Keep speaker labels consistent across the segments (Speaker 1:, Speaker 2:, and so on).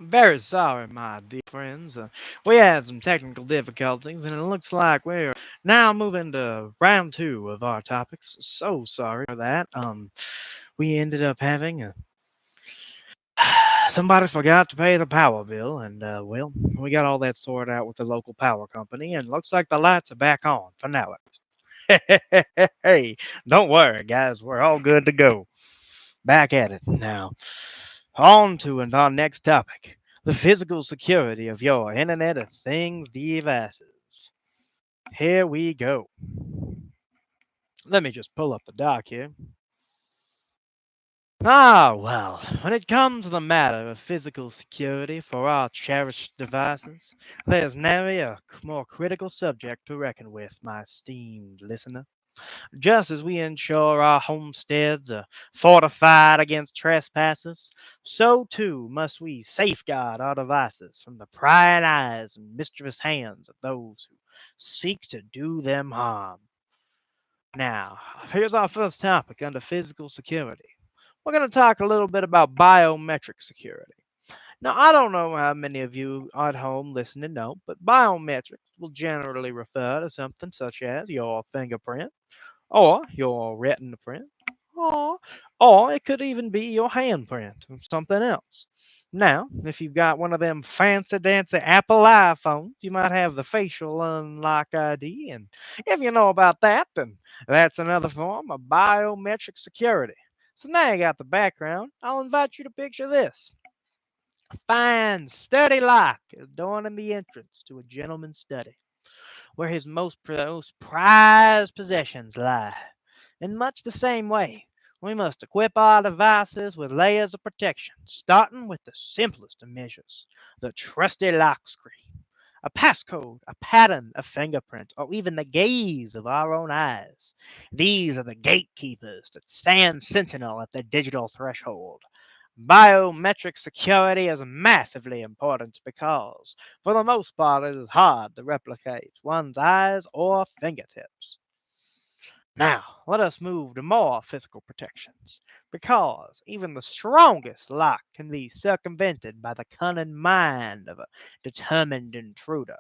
Speaker 1: Very sorry, my dear friends. We had some technical difficulties, and it looks like we're now moving to round two of our topics. So sorry for that. We ended up having somebody forgot to pay the power bill, and well, we got all that sorted out with the local power company, and looks like the lights are back on for now. Hey, don't worry, guys. We're all good to go. Back at it now. On to our next topic, the physical security of your Internet of Things devices. Here we go. Let me just pull up the doc here. Well, when it comes to the matter of physical security for our cherished devices, there's nary a more critical subject to reckon with, my esteemed listener. Just as we ensure our homesteads are fortified against trespassers, so too must we safeguard our devices from the prying eyes and mischievous hands of those who seek to do them harm. Now, here's our first topic under physical security. We're going to talk a little bit about biometric security. Now, I don't know how many of you at home listening know, but biometrics will generally refer to something such as your fingerprint or your retina print, or or it could even be your handprint or something else. Now, if you've got one of them fancy dancy Apple iPhones, you might have the facial unlock ID, and if you know about that, then that's another form of biometric security. So now you got the background. I'll invite you to picture this. A fine, sturdy lock adorning the entrance to a gentleman's study, where his most prized possessions lie. In much the same way, we must equip our devices with layers of protection, starting with the simplest of measures, the trusty lock screen. A passcode, a pattern, a fingerprint, or even the gaze of our own eyes. These are the gatekeepers that stand sentinel at the digital threshold. Biometric security is massively important because, for the most part, it is hard to replicate one's eyes or fingertips. Now, let us move to more physical protections, because even the strongest lock can be circumvented by the cunning mind of a determined intruder.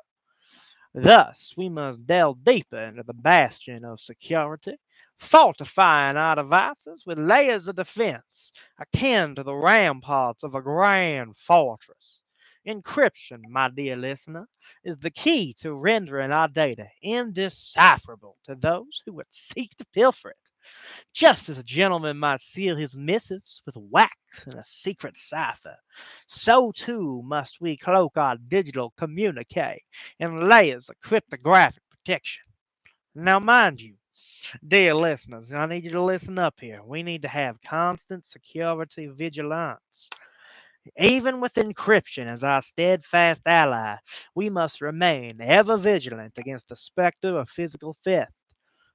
Speaker 1: Thus, we must delve deeper into the bastion of security, fortifying our devices with layers of defense akin to the ramparts of a grand fortress. Encryption, my dear listener, is the key to rendering our data indecipherable to those who would seek to pilfer it. Just as a gentleman might seal his missives with wax in a secret cipher, so too must we cloak our digital communique in layers of cryptographic protection. Now, mind you, dear listeners, I need you to listen up here. We need to have constant security vigilance. Even with encryption as our steadfast ally, we must remain ever vigilant against the specter of physical theft.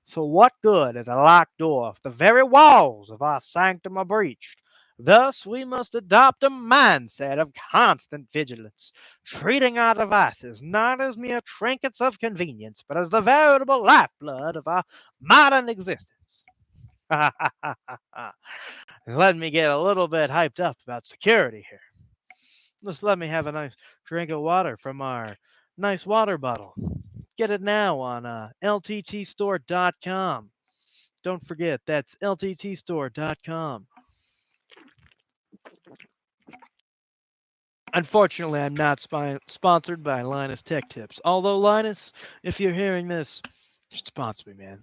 Speaker 1: For what good is a locked door if the very walls of our sanctum are breached? Thus, we must adopt a mindset of constant vigilance, treating our devices not as mere trinkets of convenience, but as the veritable lifeblood of our modern existence. Let me get a little bit hyped up about security here. Just let me have a nice drink of water from our nice water bottle. Get it now on lttstore.com. Don't forget, that's lttstore.com. Unfortunately, I'm not sponsored by Linus Tech Tips. Although, Linus, if you're hearing this, you should sponsor me, man.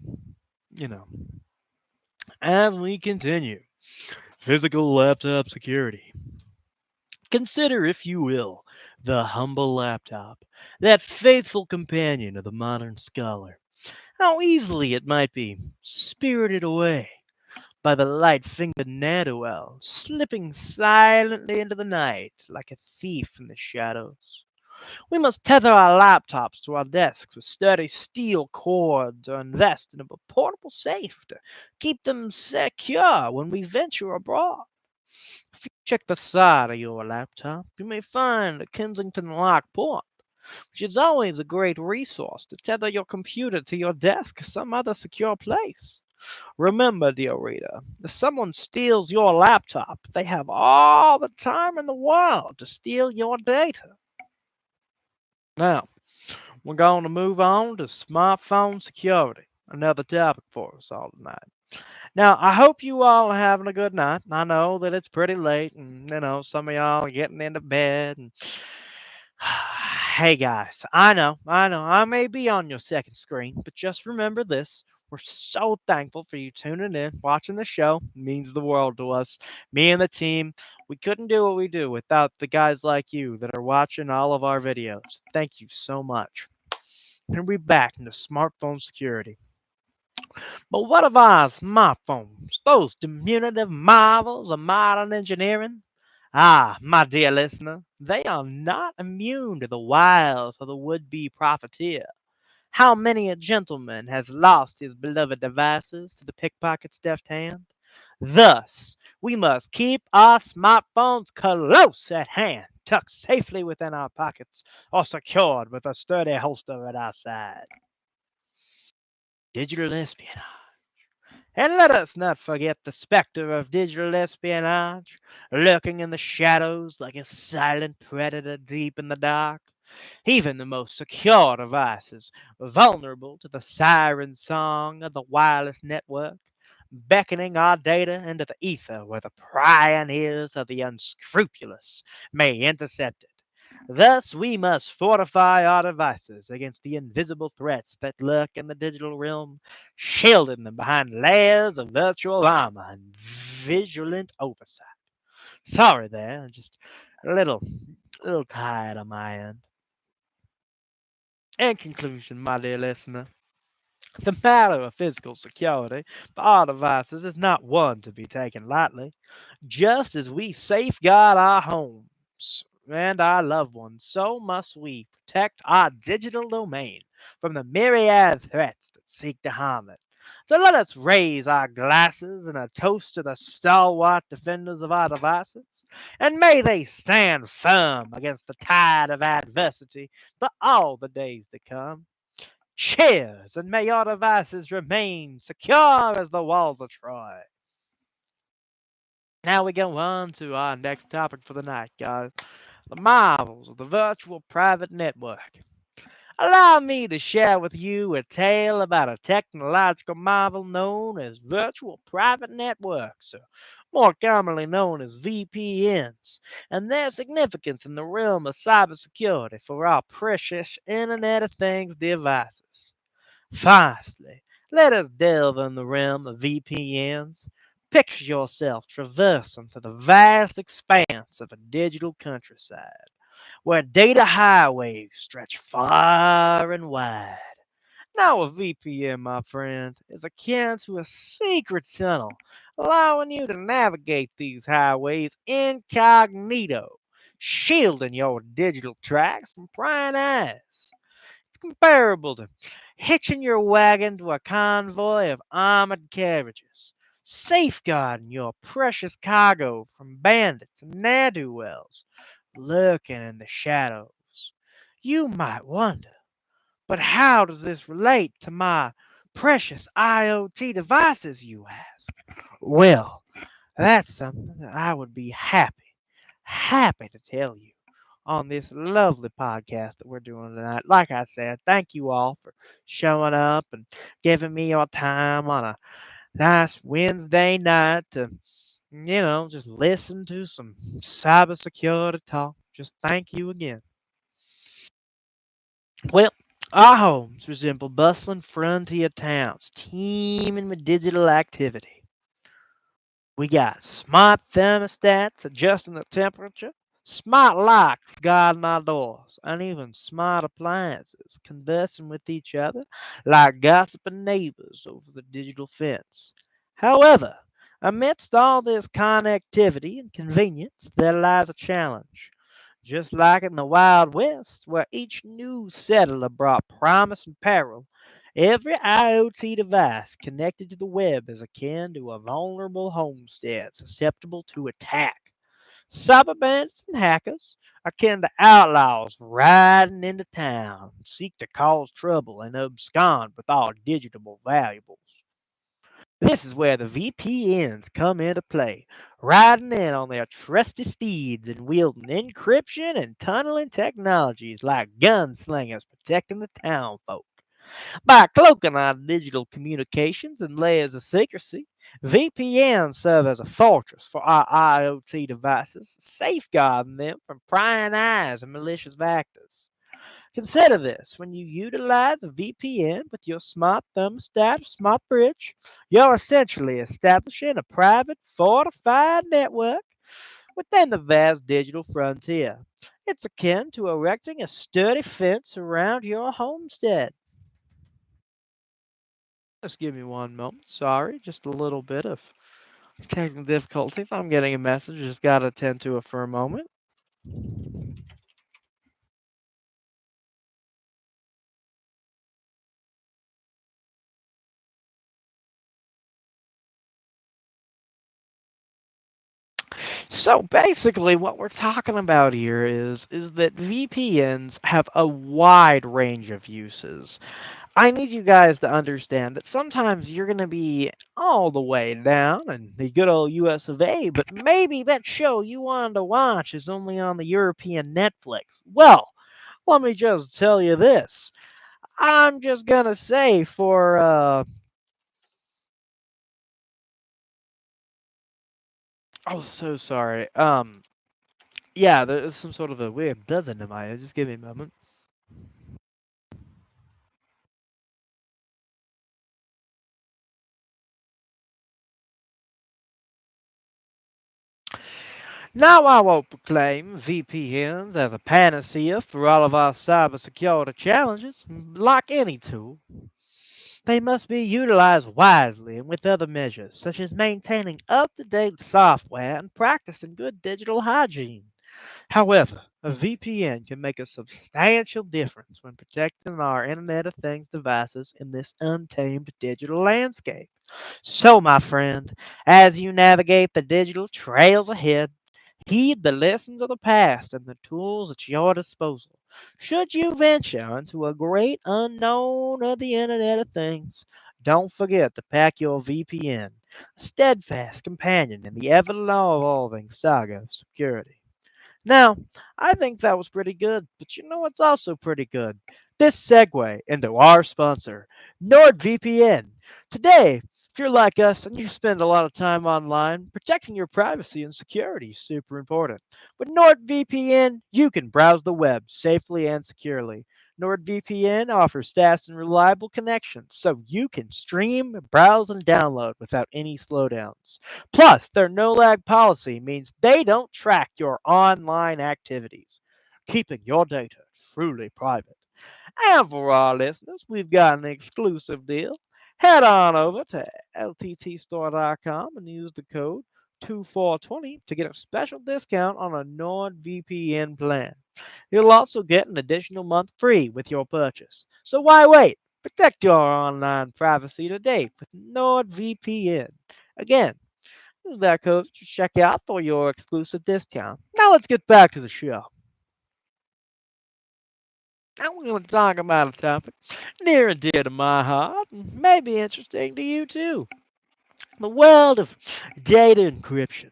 Speaker 1: You know. As we continue, physical laptop security. Consider, if you will, the humble laptop, that faithful companion of the modern scholar. How easily it might be spirited away by the light-fingered ne'er-do-well, slipping silently into the night like a thief in the shadows. We must tether our laptops to our desks with sturdy steel cords or invest in a portable safe to keep them secure when we venture abroad. If you check the side of your laptop, you may find a Kensington lock port, which is always a great resource to tether your computer to your desk or some other secure place. Remember, dear reader, if someone steals your laptop, they have all the time in the world to steal your data. Now, we're going to move on to smartphone security, another topic for us all tonight. Now, I hope you all are having a good night. I know that it's pretty late, and some of y'all are getting into bed. And hey, guys, I may be on your second screen, but just remember this: we're so thankful for you tuning in, watching the show. It means the world to us. Me and the team, we couldn't do what we do without the guys like you that are watching all of our videos. Thank you so much. And we're back into smartphone security. But what of our smartphones, those diminutive marvels of modern engineering? Ah, my dear listener, they are not immune to the wiles of the would-be profiteer. How many a gentleman has lost his beloved devices to the pickpocket's deft hand? Thus, we must keep our smartphones close at hand, tucked safely within our pockets, or secured with a sturdy holster at our side. Digital espionage. And let us not forget the specter of digital espionage, lurking in the shadows like a silent predator deep in the dark. Even the most secure devices are vulnerable to the siren song of the wireless network, beckoning our data into the ether where the prying ears of the unscrupulous may intercept it. Thus, we must fortify our devices against the invisible threats that lurk in the digital realm, shielding them behind layers of virtual armor and vigilant oversight. Sorry there, just a little tired on my end. In conclusion, my dear listener, the matter of physical security for our devices is not one to be taken lightly. Just as we safeguard our homes and our loved ones, so must we protect our digital domain from the myriad threats that seek to harm it. So let us raise our glasses in a toast to the stalwart defenders of our devices, and may they stand firm against the tide of adversity for all the days to come. Cheers, and may your devices remain secure as the walls of Troy. Now we go on to our next topic for the night, guys. The marvels of the virtual private network. Allow me to share with you a tale about a technological marvel known as virtual private networks, or more commonly known as VPNs, and their significance in the realm of cybersecurity for our precious Internet of Things devices. Firstly, let us delve in the realm of VPNs. Picture yourself traversing through the vast expanse of a digital countryside, where data highways stretch far and wide. Now, a VPN, my friend, is akin to a secret tunnel, allowing you to navigate these highways incognito, shielding your digital tracks from prying eyes. It's comparable to hitching your wagon to a convoy of armored carriages, safeguarding your precious cargo from bandits and ne'er-do-wells lurking in the shadows. You might wonder, but how does this relate to my precious IoT devices, you ask? Well, that's something that I would be happy to tell you on this lovely podcast that we're doing tonight. Like I said, thank you all for showing up and giving me your time on a nice Wednesday night to, just listen to some cybersecurity talk. Just thank you again. Well, our homes resemble bustling frontier towns teeming with digital activity. We got smart thermostats adjusting the temperature, smart locks guarding our doors, and even smart appliances conversing with each other like gossiping neighbors over the digital fence. However, amidst all this connectivity and convenience, there lies a challenge. Just like in the Wild West, where each new settler brought promise and peril, every IoT device connected to the web is akin to a vulnerable homestead susceptible to attack. Cyber bandits and hackers, akin to outlaws riding into town, seek to cause trouble and abscond with all digital valuables. This is where the VPNs come into play, riding in on their trusty steeds and wielding encryption and tunneling technologies like gunslingers protecting the town folk. By cloaking our digital communications in layers of secrecy, VPNs serve as a fortress for our IoT devices, safeguarding them from prying eyes and malicious actors. Consider this: when you utilize a VPN with your smart thermostat or smart fridge, you're essentially establishing a private, fortified network within the vast digital frontier. It's akin to erecting a sturdy fence around your homestead. Just give me one moment. Sorry, just a little bit of technical difficulties. I'm getting a message. Just got to attend to it for a moment. So basically, what we're talking about here is that VPNs have a wide range of uses. I need you guys to understand that sometimes you're going to be all the way down in the good old US of A, but maybe that show you wanted to watch is only on the European Netflix. Well, let me just tell you this. I'm just going to say for oh, so sorry. Yeah, there's some sort of a weird buzzing in my ear. Just give me a moment. Now I will proclaim VPNs as a panacea for all of our cybersecurity challenges. Like any tool, they must be utilized wisely and with other measures, such as maintaining up-to-date software and practicing good digital hygiene. However, a VPN can make a substantial difference when protecting our Internet of Things devices in this untamed digital landscape. So, my friend, as you navigate the digital trails ahead, heed the lessons of the past and the tools at your disposal. Should you venture into a great unknown of the Internet of Things, don't forget to pack your VPN, a steadfast companion in the ever evolving saga of security. Now, I think that was pretty good, but you know what's also pretty good? This segue into our sponsor, NordVPN. Today, if you're like us and you spend a lot of time online, protecting your privacy and security is super important. With NordVPN, you can browse the web safely and securely. NordVPN offers fast and reliable connections, so you can stream, browse, and download without any slowdowns. Plus, their no lag policy means they don't track your online activities, keeping your data truly private. And for our listeners, we've got an exclusive deal. Head on over to lttstore.com and use the code 2420 to get a special discount on a NordVPN plan. You'll also get an additional month free with your purchase. So why wait? Protect your online privacy today with NordVPN. Again, use that code to check out for your exclusive discount. Now let's get back to the show. Now we're going to talk about a topic near and dear to my heart and maybe interesting to you too. The world of data encryption.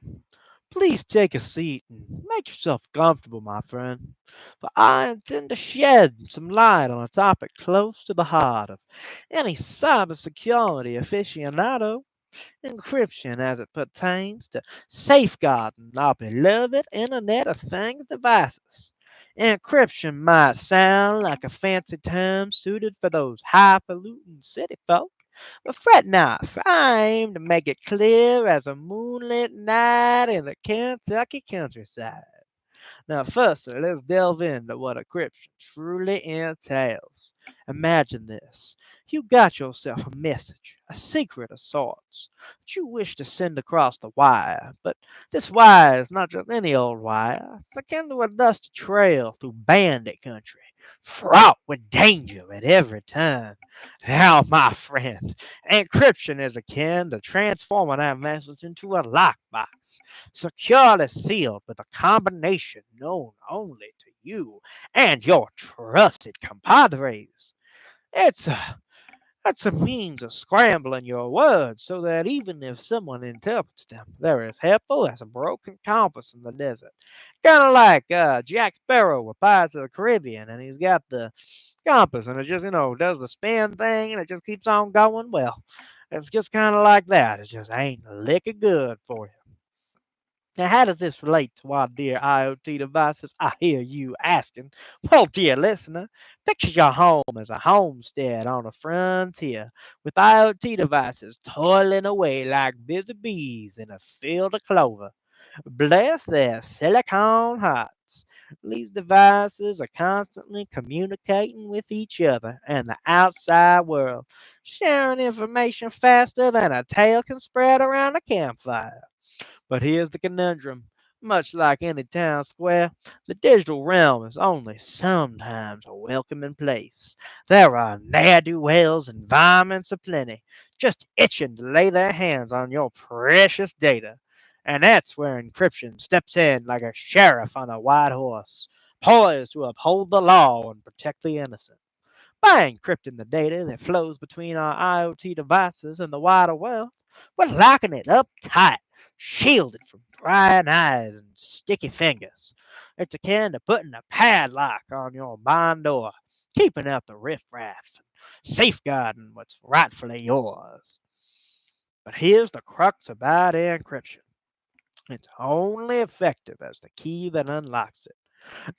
Speaker 1: Please take a seat and make yourself comfortable, my friend, for I intend to shed some light on a topic close to the heart of any cybersecurity aficionado: encryption as it pertains to safeguarding our beloved Internet of Things devices. Encryption might sound like a fancy term suited for those highfalutin city folk, but fret not, for I aim to make it clear as a moonlit night in the Kentucky countryside. Now, firstly, let's delve into what encryption truly entails. Imagine this. You got yourself a message, a secret of sorts, that you wish to send across the wire, but this wire is not just any old wire. It's akin to a dusty trail through bandit country, fraught with danger at every turn. Now, my friend, encryption is akin to transforming that message into a lockbox, securely sealed with a combination known only to you and your trusted compadres. It's That's a means of scrambling your words so that even if someone interprets them, they're as helpful as a broken compass in the desert. Kind of like Jack Sparrow with Pirates of the Caribbean, and he's got the compass, and it just, does the spin thing, and it just keeps on going. Well, it's just kind of like that. It just ain't a lick of good for you. Now, how does this relate to our dear IoT devices? I hear you asking. Well, dear listener, picture your home as a homestead on a frontier with IoT devices toiling away like busy bees in a field of clover. Bless their silicone hearts. These devices are constantly communicating with each other and the outside world, sharing information faster than a tale can spread around a campfire. But here's the conundrum. Much like any town square, the digital realm is only sometimes a welcoming place. There are ne'er-do-wells and varmints aplenty, just itching to lay their hands on your precious data. And that's where encryption steps in like a sheriff on a white horse, poised to uphold the law and protect the innocent. By encrypting the data that flows between our IoT devices and the wider world, we're locking it up tight, shielded from prying eyes and sticky fingers. It's akin to putting a padlock on your barn door, keeping out the riffraff and safeguarding what's rightfully yours. But here's the crux about encryption. It's only effective as the key that unlocks it.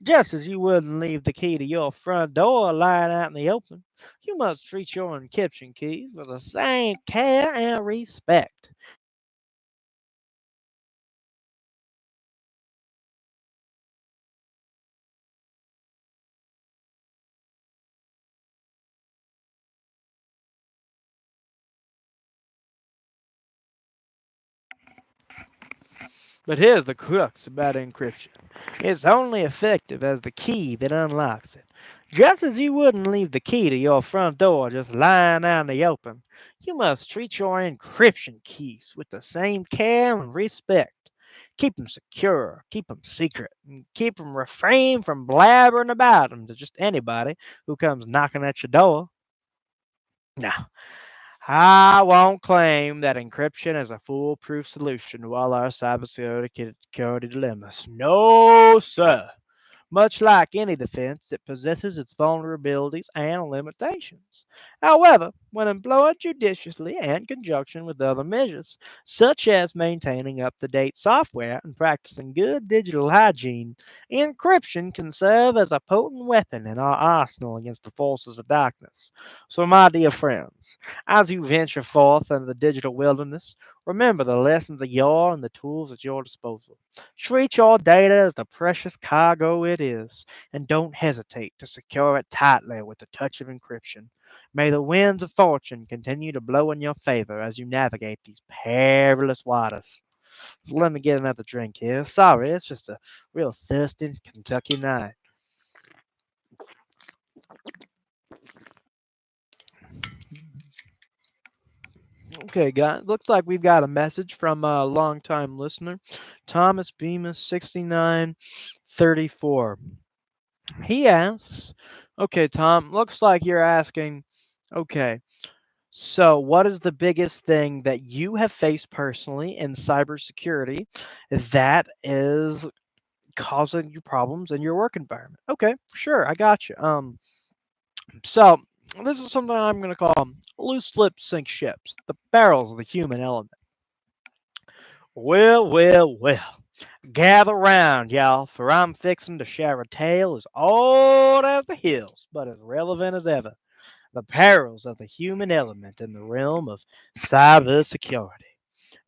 Speaker 1: Just as you wouldn't leave the key to your front door lying out in the open, you must treat your encryption keys with the same care and respect. But here's the crux about encryption. It's only effective as the key that unlocks it. Just as you wouldn't leave the key to your front door just lying out in the open, you must treat your encryption keys with the same care and respect. Keep them secure, keep them secret, and keep them refrain from blabbering about them to just anybody who comes knocking at your door. Now, I won't claim that encryption is a foolproof solution to all our cybersecurity dilemmas. No, sir. Much like any defense, it possesses its vulnerabilities and limitations. However, when employed judiciously and in conjunction with other measures, such as maintaining up to date software and practicing good digital hygiene, encryption can serve as a potent weapon in our arsenal against the forces of darkness. So, my dear friends, as you venture forth in the digital wilderness, remember the lessons of yore and the tools at your disposal. Treat your data as the precious cargo it is, and don't hesitate to secure it tightly with a touch of encryption. May the winds of fortune continue to blow in your favor as you navigate these perilous waters. Let me get another drink here. Sorry, it's just a real thirsty Kentucky night. Okay, guys, looks like we've got a message from a longtime listener, Thomas Bemis, 6934. He asks, okay, Tom, looks like you're asking, okay, so what is the biggest thing that you have faced personally in cybersecurity that is causing you problems in your work environment? Okay, sure, I got you. So this is something I'm going to call loose lips sink ships, the barrels of the human element. Well, well, well. Gather round, y'all, for I'm fixin' to share a tale as old as the hills, but as relevant as ever. The perils of the human element in the realm of cybersecurity,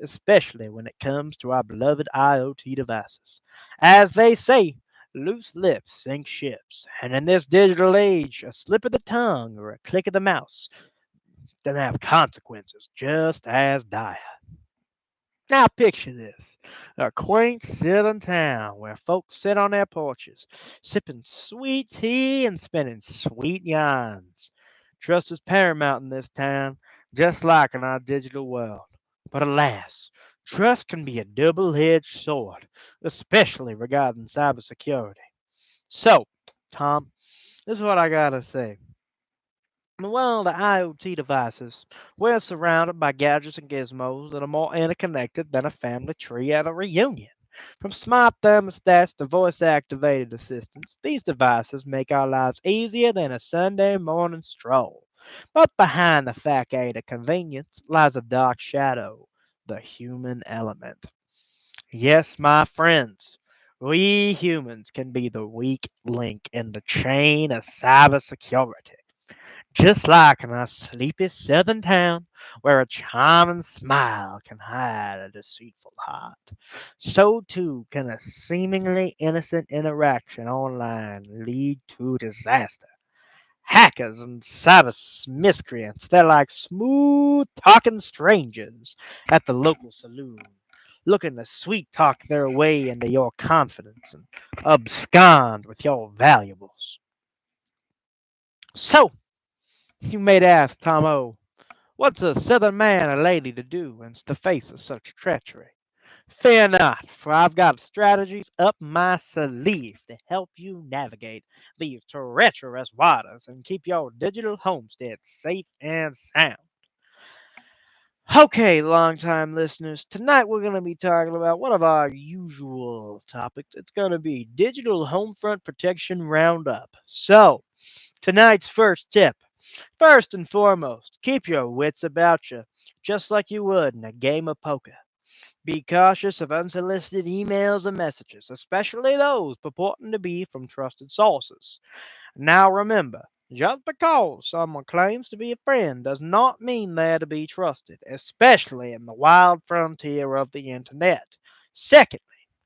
Speaker 1: especially when it comes to our beloved IoT devices. As they say, loose lips sink ships, and in this digital age, a slip of the tongue or a click of the mouse can have consequences just as dire. Now picture this, a quaint southern town where folks sit on their porches, sipping sweet tea and spinning sweet yarns. Trust is paramount in this town, just like in our digital world. But alas, trust can be a double-edged sword, especially regarding cybersecurity. So, Tom, this is what I gotta say. Well, the IoT devices. We're surrounded by gadgets and gizmos that are more interconnected than a family tree at a reunion. From smart thermostats to voice activated assistants, these devices make our lives easier than a Sunday morning stroll. But behind the facade of convenience lies a dark shadow, the human element. Yes, my friends, we humans can be the weak link in the chain of cybersecurity. Just like in a sleepy southern town where a charming smile can hide a deceitful heart, so too can a seemingly innocent interaction online lead to disaster. Hackers and cyber miscreants, they're like smooth talking strangers at the local saloon, looking to sweet talk their way into your confidence and abscond with your valuables. So, you may ask, Tomo, what's a southern man or lady to do in the face of such treachery? Fear not, for I've got strategies up my sleeve to help you navigate these treacherous waters and keep your digital homestead safe and sound. Okay, longtime listeners, tonight we're going to be talking about one of our usual topics. It's going to be Digital Homefront Protection Roundup. So, tonight's first tip. First and foremost, keep your wits about you, just like you would in a game of poker. Be cautious of unsolicited emails and messages, especially those purporting to be from trusted sources. Now remember, just because someone claims to be a friend does not mean they're to be trusted, especially in the wild frontier of the internet. Secondly,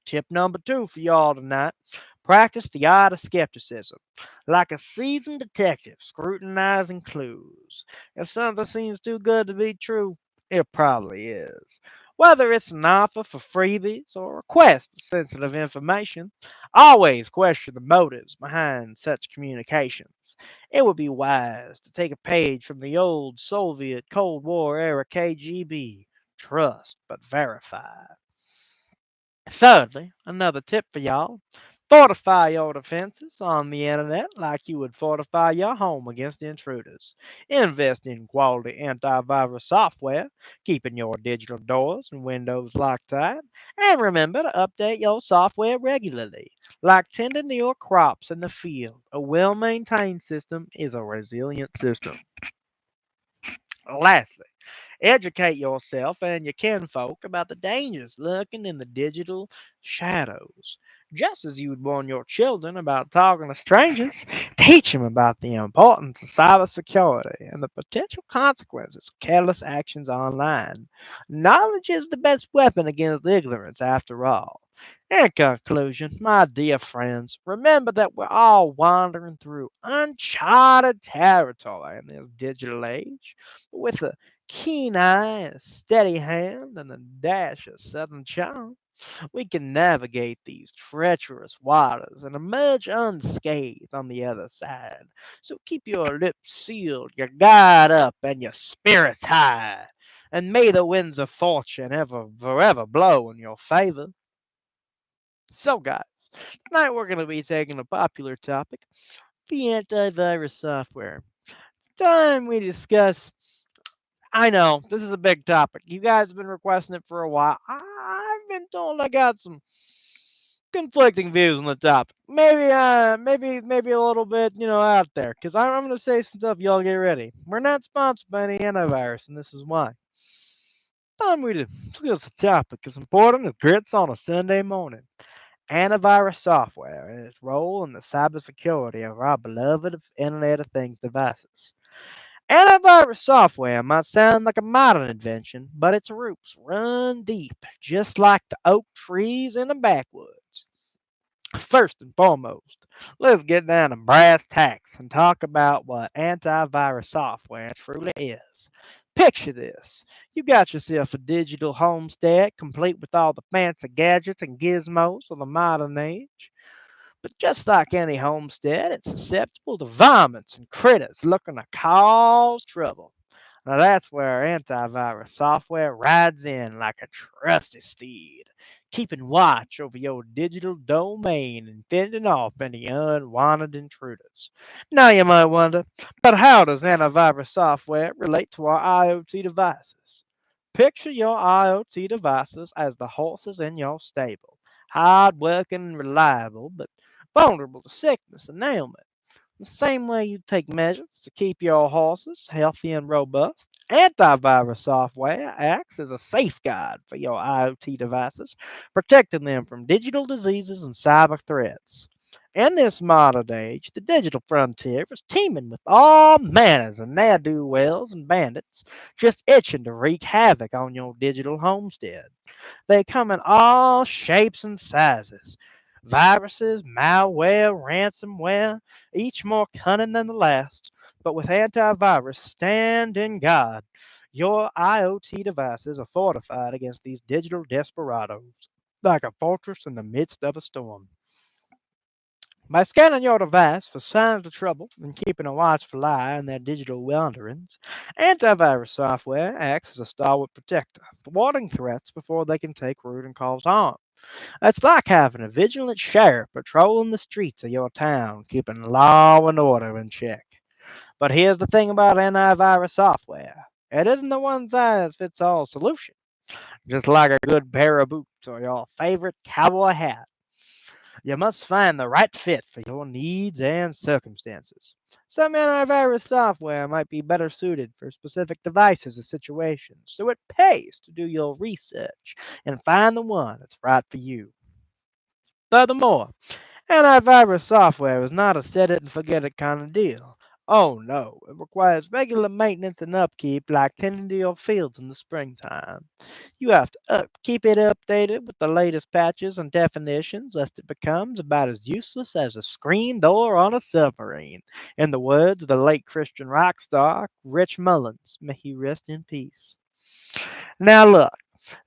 Speaker 1: tip number two for y'all tonight, practice the art of skepticism. Like a seasoned detective scrutinizing clues. If something seems too good to be true, it probably is. Whether it's an offer for freebies or a request for sensitive information, always question the motives behind such communications. It would be wise to take a page from the old Soviet Cold War era KGB. Trust but verify. Thirdly, another tip for y'all, fortify your defenses on the internet like you would fortify your home against intruders. Invest in quality antivirus software, keeping your digital doors and windows locked tight. And remember to update your software regularly. Like tending to your crops in the field, a well maintained system is a resilient system. Lastly, educate yourself and your kinfolk about the dangers lurking in the digital shadows. Just as you would warn your children about talking to strangers, teach them about the importance of cybersecurity and the potential consequences of careless actions online. Knowledge is the best weapon against ignorance, after all. In conclusion, my dear friends, remember that we're all wandering through uncharted territory in this digital age with a keen eye, a steady hand, and a dash of southern charm, we can navigate these treacherous waters and emerge unscathed on the other side. So keep your lips sealed, your guard up, and your spirits high. And may the winds of fortune ever forever blow in your favor. So, guys, tonight we're going to be taking a popular topic, the antivirus software. Time we discuss, I know this is a big topic. You guys have been requesting it for a while. I've been told I got some conflicting views on the topic. Maybe a little bit, out there. Cause I'm gonna say some stuff. Y'all get ready. We're not sponsored by any antivirus, and this is why. Time we discuss the topic is important as grits on a Sunday morning. Antivirus software and its role in the cybersecurity of our beloved Internet of Things devices. Antivirus software might sound like a modern invention, but its roots run deep, just like the oak trees in the backwoods. First and foremost, let's get down to brass tacks and talk about what antivirus software truly is. Picture this. You got yourself a digital homestead complete with all the fancy gadgets and gizmos of the modern age. But just like any homestead, it's susceptible to varmints and critters looking to cause trouble. Now that's where antivirus software rides in like a trusty steed, keeping watch over your digital domain and fending off any unwanted intruders. Now you might wonder, but how does antivirus software relate to our IoT devices? Picture your IoT devices as the horses in your stable, hard-working and reliable, but vulnerable to sickness and ailment. The same way you take measures to keep your horses healthy and robust, antivirus software acts as a safeguard for your IoT devices, protecting them from digital diseases and cyber threats. In this modern age, the digital frontier is teeming with all manners of ne'er-do-wells and bandits just itching to wreak havoc on your digital homestead. They come in all shapes and sizes. Viruses, malware, ransomware, each more cunning than the last. But with antivirus standing guard, your IoT devices are fortified against these digital desperados, like a fortress in the midst of a storm. By scanning your device for signs of trouble and keeping a watchful eye on their digital wanderings, antivirus software acts as a stalwart protector, thwarting threats before they can take root and cause harm. It's like having a vigilant sheriff patrolling the streets of your town, keeping law and order in check. But here's the thing about antivirus software. It isn't a one size fits all solution. Just like a good pair of boots or your favorite cowboy hat, you must find the right fit for your needs and circumstances. Some antivirus software might be better suited for specific devices or situations, so it pays to do your research and find the one that's right for you. Furthermore, antivirus software is not a set it and forget it kind of deal. Oh no, it requires regular maintenance and upkeep like tending to your fields in the springtime. You have to keep it updated with the latest patches and definitions, lest it becomes about as useless as a screen door on a submarine. In the words of the late Christian rock star, Rich Mullins, may he rest in peace. Now look,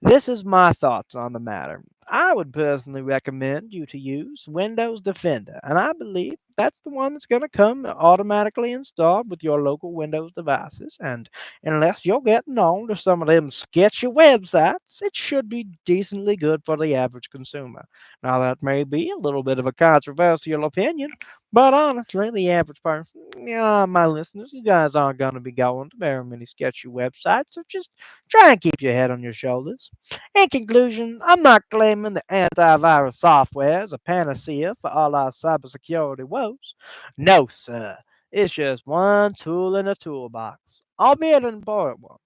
Speaker 1: this is my thoughts on the matter. I would personally recommend you to use Windows Defender, and I believe that's the one that's going to come automatically installed with your local Windows devices. And unless you're getting on to some of them sketchy websites, it should be decently good for the average consumer. Now, that may be a little bit of a controversial opinion, but honestly, the average person, yeah, my listeners, you guys aren't going to be going to very many sketchy websites, so just try and keep your head on your shoulders. In conclusion, I'm not claiming that antivirus software is a panacea for all our cybersecurity woes. No, sir. It's just one tool in a toolbox, albeit an important one.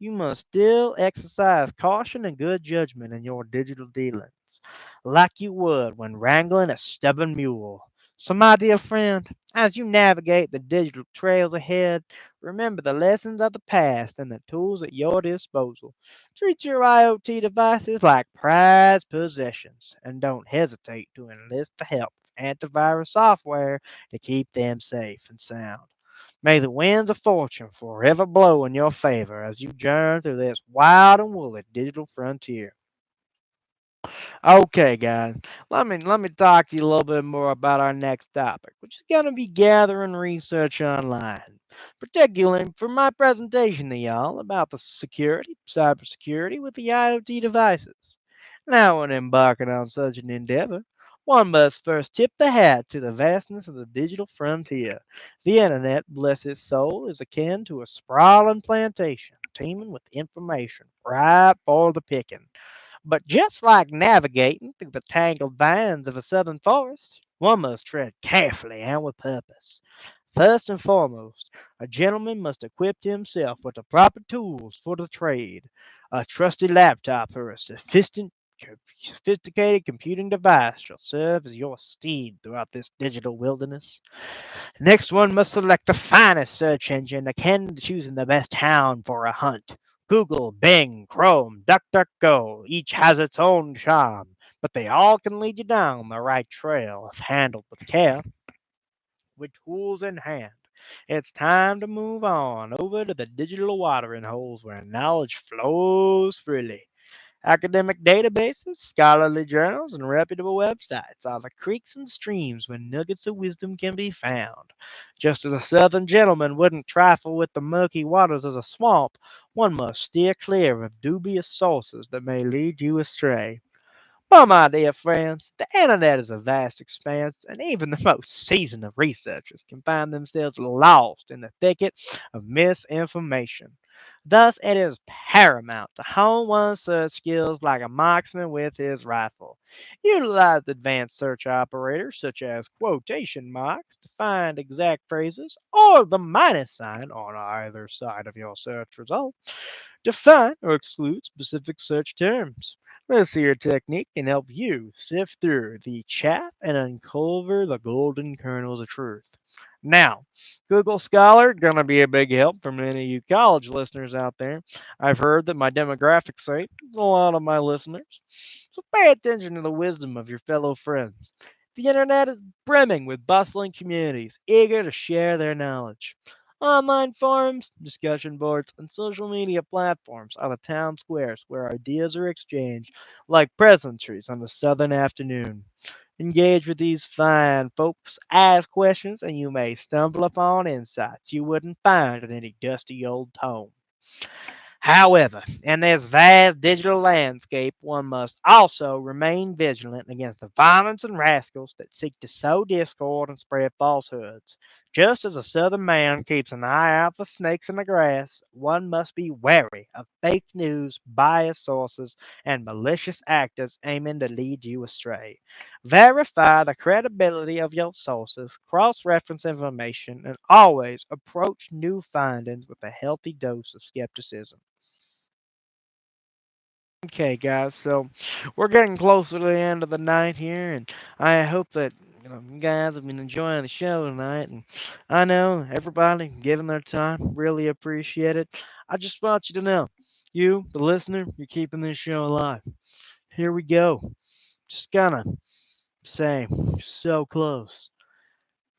Speaker 1: You must still exercise caution and good judgment in your digital dealings, like you would when wrangling a stubborn mule. So, my dear friend, as you navigate the digital trails ahead, remember the lessons of the past and the tools at your disposal. Treat your IoT devices like prized possessions, and don't hesitate to enlist the help of antivirus software to keep them safe and sound. May the winds of fortune forever blow in your favor as you journey through this wild and woolly digital frontier. Okay, guys, let me talk to you a little bit more about our next topic, which is going to be gathering research online, particularly for my presentation to y'all about the cybersecurity with the IoT devices. Now, when embarking on such an endeavor, one must first tip the hat to the vastness of the digital frontier. The internet, bless its soul, is akin to a sprawling plantation, teeming with information, ripe for the picking. But just like navigating through the tangled vines of a southern forest, one must tread carefully and with purpose. First and foremost, a gentleman must equip himself with the proper tools for the trade. A trusty laptop or a sophisticated computing device shall serve as your steed throughout this digital wilderness. Next, one must select the finest search engine akin to choosing the best hound for a hunt. Google, Bing, Chrome, DuckDuckGo, each has its own charm, but they all can lead you down the right trail if handled with care. With tools in hand, it's time to move on over to the digital watering holes where knowledge flows freely. Academic databases, scholarly journals, and reputable websites are the creeks and streams where nuggets of wisdom can be found. Just as a southern gentleman wouldn't trifle with the murky waters of a swamp, one must steer clear of dubious sources that may lead you astray. Well, my dear friends, the internet is a vast expanse, and even the most seasoned of researchers can find themselves lost in the thicket of misinformation. Thus, it is paramount to hone one's search skills like a marksman with his rifle. Utilize advanced search operators such as quotation marks to find exact phrases or the minus sign on either side of your search result. Define or exclude specific search terms. This here technique can help you sift through the chaff and uncover the golden kernels of truth. Now, Google Scholar gonna be a big help for many of you college listeners out there. I've heard that my demographics say a lot of my listeners. So pay attention to the wisdom of your fellow friends. The internet is brimming with bustling communities eager to share their knowledge. Online forums, discussion boards, and social media platforms are the town squares where ideas are exchanged like pleasantries on a southern afternoon. Engage with these fine folks, ask questions, and you may stumble upon insights you wouldn't find in any dusty old tome. However, in this vast digital landscape, one must also remain vigilant against the violence and rascals that seek to sow discord and spread falsehoods. Just as a southern man keeps an eye out for snakes in the grass, one must be wary of fake news, biased sources, and malicious actors aiming to lead you astray. Verify the credibility of your sources, cross reference information, and always approach new findings with a healthy dose of skepticism. Okay, guys, so we're getting closer to the end of the night here, and I hope that you guys have been enjoying the show tonight. And I know everybody giving their time, really appreciate it. I just want you to know, you, the listener, you're keeping this show alive. Here we go. Just gonna say, so close.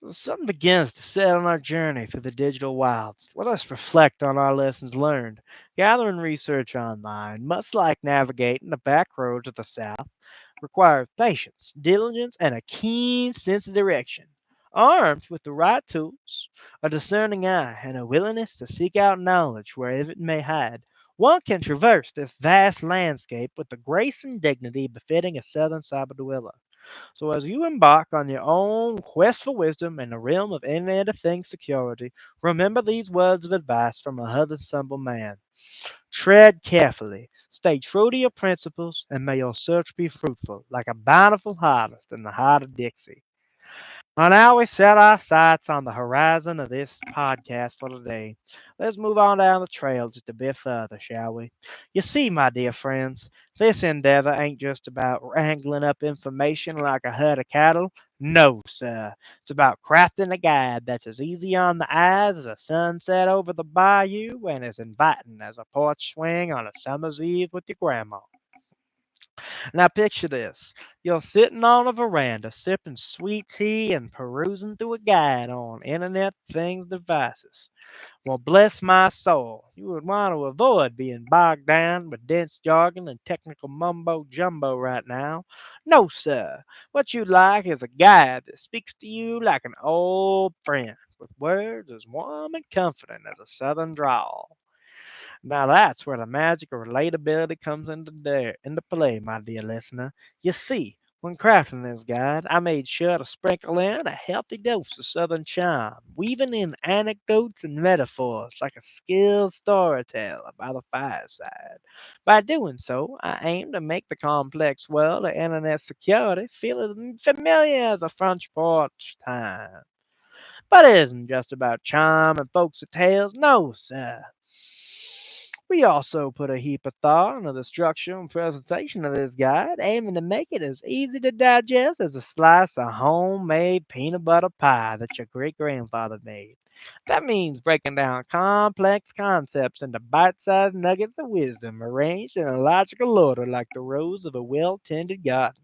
Speaker 1: The sun begins to set on our journey through the digital wilds. Let us reflect on our lessons learned. Gathering research online, much like navigating the back roads of the South, requires patience, diligence, and a keen sense of direction. Armed with the right tools, a discerning eye, and a willingness to seek out knowledge wherever it may hide, one can traverse this vast landscape with the grace and dignity befitting a southern cyber dweller. So, as you embark on your own quest for wisdom in the realm of Internet of Things security, remember these words of advice from a humble man. Tread carefully, stay true to your principles, and may your search be fruitful, like a bountiful harvest in the heart of Dixie. Well, now we set our sights on the horizon of this podcast for today. Let's move on down the trail just a bit further, shall we? You see, my dear friends, this endeavor ain't just about wrangling up information like a herd of cattle. No, sir. It's about crafting a guide that's as easy on the eyes as a sunset over the bayou and as inviting as a porch swing on a summer's eve with your grandma. Now picture this. You're sitting on a veranda sipping sweet tea and perusing through a guide on Internet Things devices. Well, bless my soul, you would want to avoid being bogged down with dense jargon and technical mumbo jumbo right now. No, sir. What you'd like is a guide that speaks to you like an old friend, with words as warm and comforting as a southern drawl. Now that's where the magic of relatability comes into play, my dear listener. You see, when crafting this guide, I made sure to sprinkle in a healthy dose of Southern charm, weaving in anecdotes and metaphors like a skilled storyteller by the fireside. By doing so, I aim to make the complex world of internet security feel as familiar as a front porch time. But it isn't just about charm and folksy tales, no, sir. We also put a heap of thought into the structure and presentation of this guide, aiming to make it as easy to digest as a slice of homemade peanut butter pie that your great grandfather made. That means breaking down complex concepts into bite sized nuggets of wisdom arranged in a logical order like the rows of a well tended garden.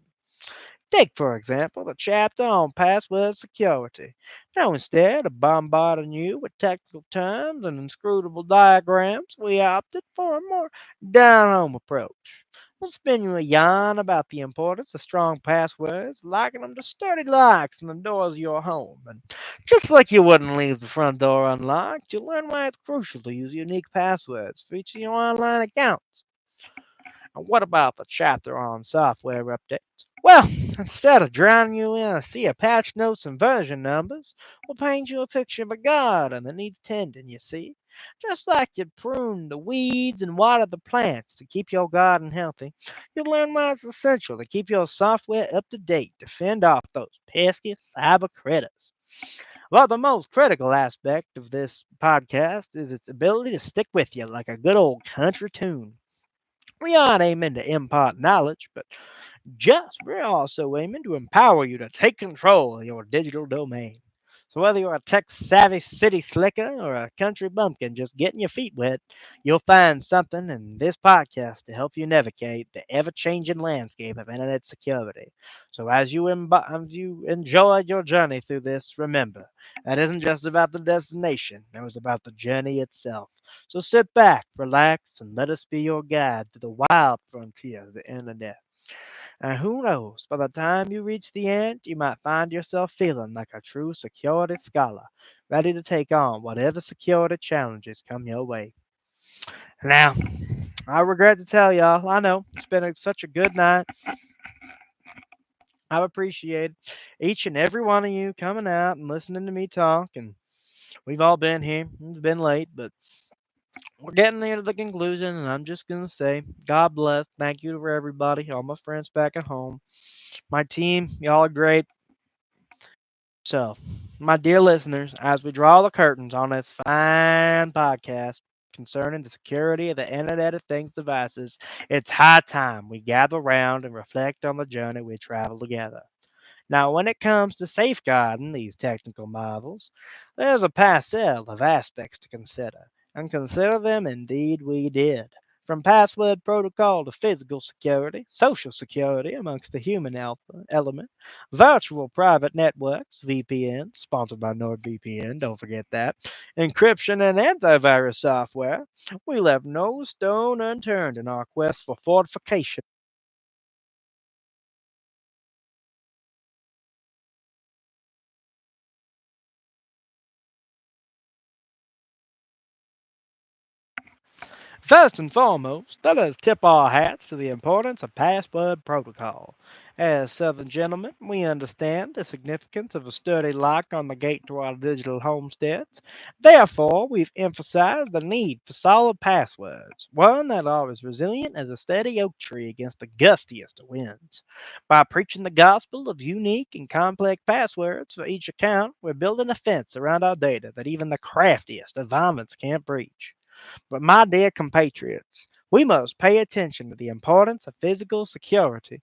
Speaker 1: Take, for example, the chapter on password security. Now, instead of bombarding you with technical terms and inscrutable diagrams, we opted for a more down home approach. We'll spin you a yarn about the importance of strong passwords, locking them to sturdy locks on the doors of your home. And just like you wouldn't leave the front door unlocked, you'll learn why it's crucial to use unique passwords for each of your online accounts. And what about the chapter on software updates? Well, instead of drowning you in a sea of patch notes and version numbers, we'll paint you a picture of a garden that needs tending, you see. Just like you prune the weeds and water the plants to keep your garden healthy, you'll learn why it's essential to keep your software up to date to fend off those pesky cyber critters. Well, the most critical aspect of this podcast is its ability to stick with you like a good old country tune. We aren't aiming to impart knowledge, but we're also aiming to empower you to take control of your digital domain. So whether you're a tech-savvy city slicker or a country bumpkin just getting your feet wet, you'll find something in this podcast to help you navigate the ever-changing landscape of internet security. So as you enjoy your journey through this, remember, that isn't just about the destination, it was about the journey itself. So sit back, relax, and let us be your guide to the wild frontier of the internet. And who knows, by the time you reach the end, you might find yourself feeling like a true security scholar, ready to take on whatever security challenges come your way. Now, I regret to tell y'all, I know it's been such a good night. I've appreciated each and every one of you coming out and listening to me talk, and we've all been here. It's been late, but we're getting near to the conclusion, and I'm just gonna say, God bless. Thank you for everybody, all my friends back at home, my team. Y'all are great. So, my dear listeners, as we draw the curtains on this fine podcast concerning the security of the Internet of Things devices, it's high time we gather round and reflect on the journey we traveled together. Now, when it comes to safeguarding these technical marvels, there's a parcel of aspects to consider, and consider them indeed we did. From password protocol to physical security, social security amongst the human element, virtual private networks, VPN, sponsored by NordVPN, don't forget that, encryption and antivirus software, we left no stone unturned in our quest for fortification. First and foremost, let us tip our hats to the importance of password protocol. As Southern gentlemen, we understand the significance of a sturdy lock on the gate to our digital homesteads. Therefore, we've emphasized the need for solid passwords, one that are as resilient as a steady oak tree against the gustiest of winds. By preaching the gospel of unique and complex passwords for each account, we're building a fence around our data that even the craftiest of varmints can't breach. But my dear compatriots, we must pay attention to the importance of physical security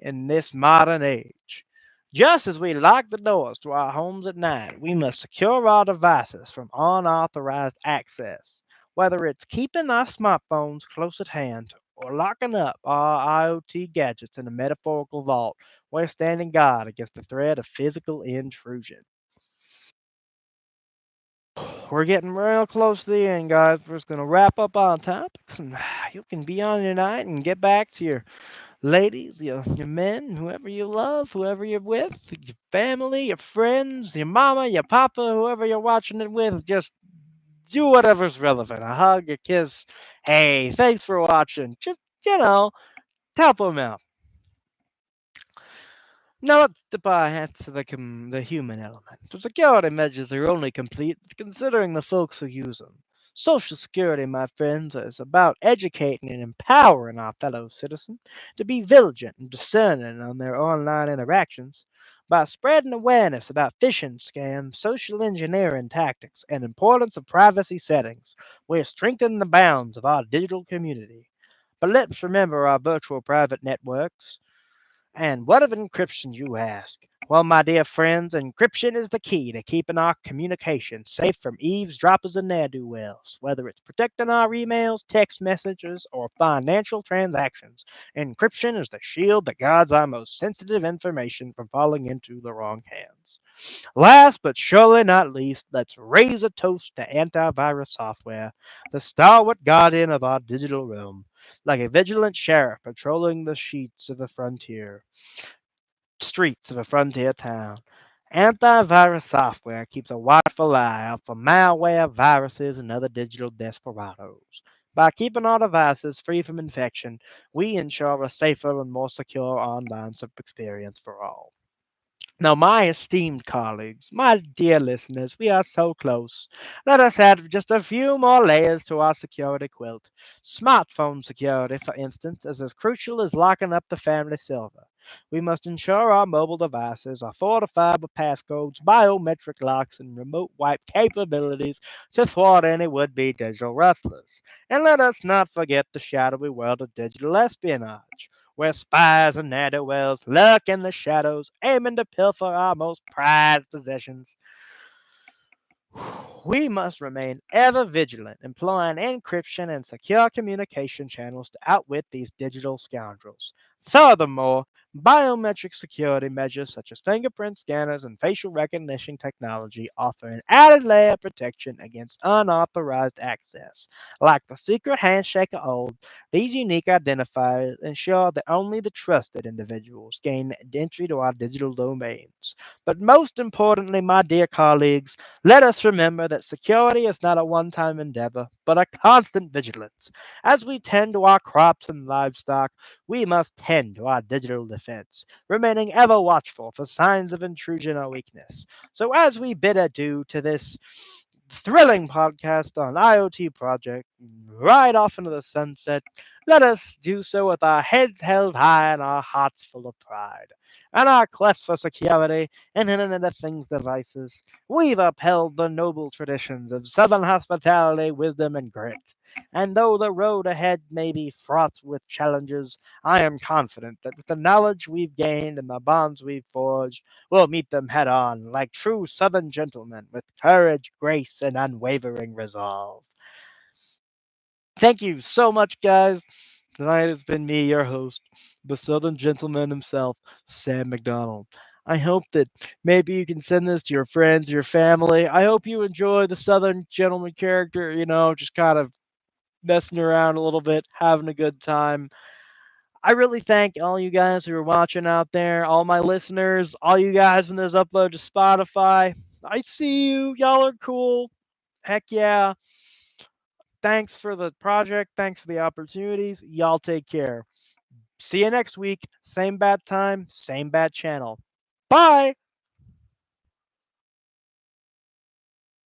Speaker 1: in this modern age. Just as we lock the doors to our homes at night, we must secure our devices from unauthorized access, whether it's keeping our smartphones close at hand or locking up our IoT gadgets in a metaphorical vault. We're standing guard against the threat of physical intrusion. We're getting real close to the end, guys. We're just going to wrap up on topics, and you can be on your night and get back to your ladies, your men, whoever you love, whoever you're with, your family, your friends, your mama, your papa, whoever you're watching it with. Just do whatever's relevant. A hug, a kiss. Hey, thanks for watching. Just, help them out. Now let's dip our hats to the human element. The security measures are only complete considering the folks who use them. Social security, my friends, is about educating and empowering our fellow citizens to be vigilant and discerning on their online interactions. By spreading awareness about phishing scams, social engineering tactics, and importance of privacy settings, we're strengthening the bounds of our digital community. But let's remember our virtual private networks. And what of encryption, you ask? Well, my dear friends, encryption is the key to keeping our communication safe from eavesdroppers and ne'er-do-wells. Whether it's protecting our emails, text messages, or financial transactions, encryption is the shield that guards our most sensitive information from falling into the wrong hands. Last but surely not least, let's raise a toast to antivirus software, the stalwart guardian of our digital realm. like a vigilant sheriff patrolling the streets of a frontier town. Antivirus software keeps a watchful eye out for malware, viruses, and other digital desperados. By keeping our devices free from infection, we ensure a safer and more secure online experience for all. Now, my esteemed colleagues, my dear listeners, we are so close. Let us add just a few more layers to our security quilt. Smartphone security, for instance, is as crucial as locking up the family silver. We must ensure our mobile devices are fortified with passcodes, biometric locks, and remote wipe capabilities to thwart any would be digital rustlers. And let us not forget the shadowy world of digital espionage where spies and ne'er-do-wells lurk in the shadows, aiming to pilfer our most prized possessions. We must remain ever vigilant, employing encryption and secure communication channels to outwit these digital scoundrels. Furthermore, biometric security measures such as fingerprint scanners and facial recognition technology offer an added layer of protection against unauthorized access. Like the secret handshake of old, these unique identifiers ensure that only the trusted individuals gain entry to our digital domains. But most importantly, my dear colleagues, let us remember that security is not a one time endeavor, but a constant vigilance. As we tend to our crops and livestock, we must tend to our digital defense, remaining ever watchful for signs of intrusion or weakness. So, as we bid adieu to this thrilling podcast on IoT project, right off into the sunset, let us do so with our heads held high and our hearts full of pride. And our quest for security and Internet of Things devices, we've upheld the noble traditions of Southern hospitality, wisdom, and grit. And though the road ahead may be fraught with challenges, I am confident that with the knowledge we've gained and the bonds we've forged, we'll meet them head on like true Southern gentlemen with courage, grace, and unwavering resolve. Thank you so much, guys. Tonight has been me, your host, the Southern gentleman himself, Sam McDonald. I hope that maybe you can send this to your friends, your family. I hope you enjoy the Southern gentleman character, just kind of messing around a little bit, having a good time. I really thank all you guys who are watching out there, all my listeners, all you guys when there's upload to Spotify. I see you. Y'all are cool. Heck yeah. Thanks for the project. Thanks for the opportunities. Y'all take care. See you next week. Same bad time, same bad channel. Bye.